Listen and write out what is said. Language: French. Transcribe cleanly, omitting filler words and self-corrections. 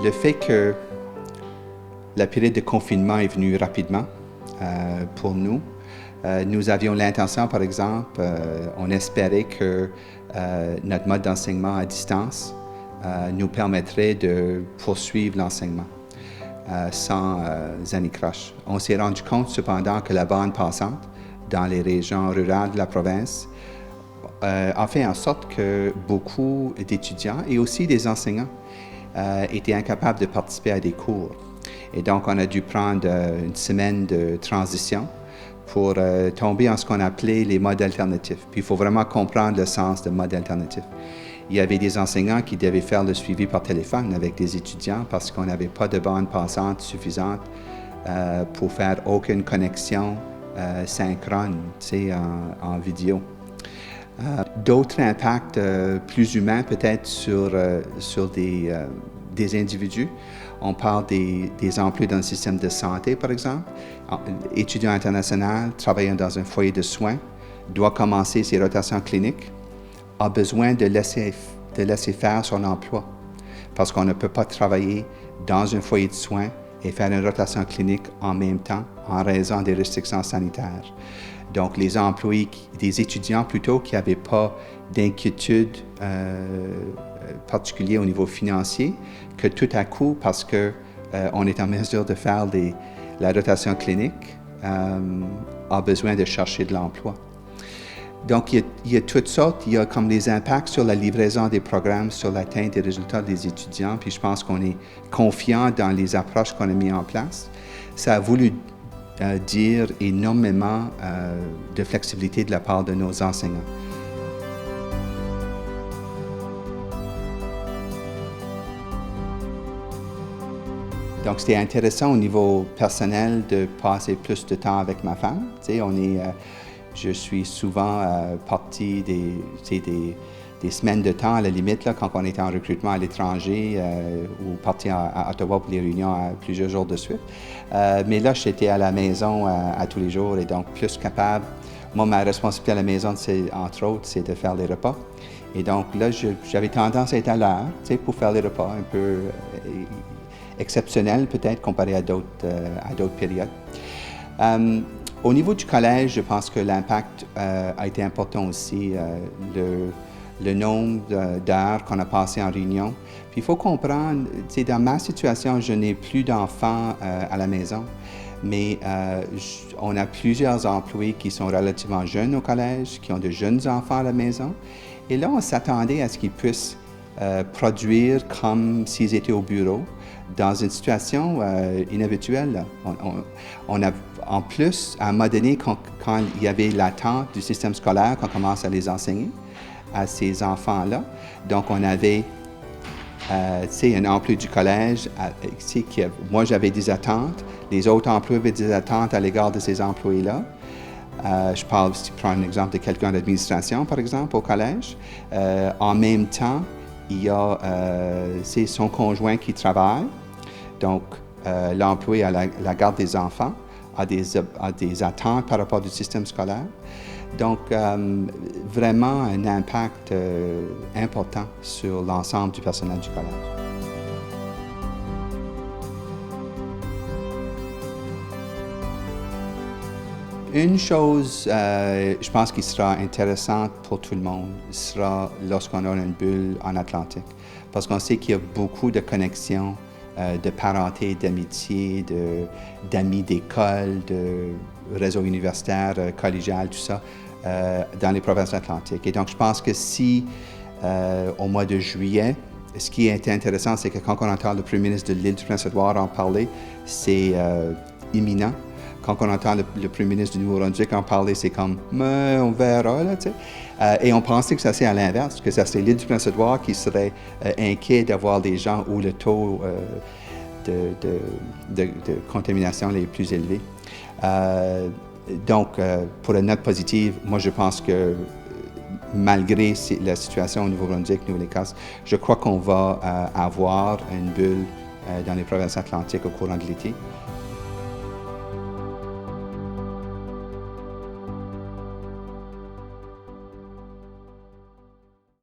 le fait que la période de confinement est venue rapidement pour nous, nous avions l'intention, par exemple, on espérait que notre mode d'enseignement à distance nous permettrait de poursuivre l'enseignement sans anicroche. On s'est rendu compte cependant que la bande passante dans les régions rurales de la province a fait en sorte que beaucoup d'étudiants et aussi des enseignants étaient incapables de participer à des cours. Et donc, on a dû prendre une semaine de transition pour tomber en ce qu'on appelait les modes alternatifs. Puis, il faut vraiment comprendre le sens de mode alternatif. Il y avait des enseignants qui devaient faire le suivi par téléphone avec des étudiants parce qu'on n'avait pas de bande passante suffisante pour faire aucune connexion synchrone, en vidéo. D'autres impacts plus humains peut-être sur des individus. On parle des emplois dans le système de santé, par exemple. Étudiant international travaillant dans un foyer de soins doit commencer ses rotations cliniques, a besoin de laisser faire son emploi parce qu'on ne peut pas travailler dans un foyer de soins et faire une rotation clinique en même temps en raison des restrictions sanitaires. Donc, les employés, des étudiants plutôt, qui n'avaient pas d'inquiétude particulière au niveau financier, que tout à coup, parce qu'on est en mesure de faire la rotation clinique, a besoin de chercher de l'emploi. Donc, il y a toutes sortes, il y a comme des impacts sur la livraison des programmes, sur l'atteinte des résultats des étudiants, puis je pense qu'on est confiant dans les approches qu'on a mises en place. Ça a voulu dire énormément de flexibilité de la part de nos enseignants. Donc, c'était intéressant au niveau personnel de passer plus de temps avec ma femme. Tu sais, je suis souvent parti des semaines de temps à la limite, là, quand on était en recrutement à l'étranger ou parti à Ottawa pour les réunions à plusieurs jours de suite. Mais là, j'étais à la maison à tous les jours et donc plus capable. Moi, ma responsabilité à la maison, entre autres, c'est de faire les repas. Et donc là, j'avais tendance à être à l'heure, tu sais, pour faire les repas un peu exceptionnels peut-être comparé à d'autres périodes. Au niveau du collège, je pense que l'impact a été important aussi, le nombre d'heures qu'on a passées en réunion. Puis il faut comprendre, dans ma situation, je n'ai plus d'enfants à la maison, mais on a plusieurs employés qui sont relativement jeunes au collège, qui ont de jeunes enfants à la maison. Et là, on s'attendait à ce qu'ils puissent produire comme s'ils étaient au bureau, dans une situation inhabituelle. On a, en plus, à un moment donné, quand il y avait l'attente du système scolaire, qu'on commence à les enseigner à ces enfants-là, donc on avait un emploi du collège, moi j'avais des attentes, les autres emplois avaient des attentes à l'égard de ces employés-là. Je parle, si tu prends un exemple de quelqu'un d'administration, par exemple, au collège. En même temps, il y a son conjoint qui travaille, donc l'employé à la garde des enfants a des attentes par rapport au système scolaire. Donc, vraiment un impact important sur l'ensemble du personnel du collège. Une chose, je pense qui sera intéressante pour tout le monde, sera lorsqu'on aura une bulle en Atlantique. Parce qu'on sait qu'il y a beaucoup de connexions, de parenté, d'amitié, d'amis d'école, de réseau universitaire, collégial, tout ça, dans les provinces atlantiques. Et donc, je pense que si, au mois de juillet, ce qui est intéressant, c'est que quand on entend le premier ministre de l'île du Prince-Édouard en parler, c'est imminent. Quand on entend le premier ministre du Nouveau-Brunswick en parler, c'est comme « on verra », là, tu sais. Et on pensait que ça serait à l'inverse, que ça serait l'île du Prince-Édouard qui serait inquiet d'avoir des gens où le taux de contamination est plus élevé. Donc, pour la note positive, moi je pense que malgré la situation au Nouveau-Brunswick, Nouvelle-Écosse, je crois qu'on va avoir une bulle dans les provinces atlantiques au courant de l'été.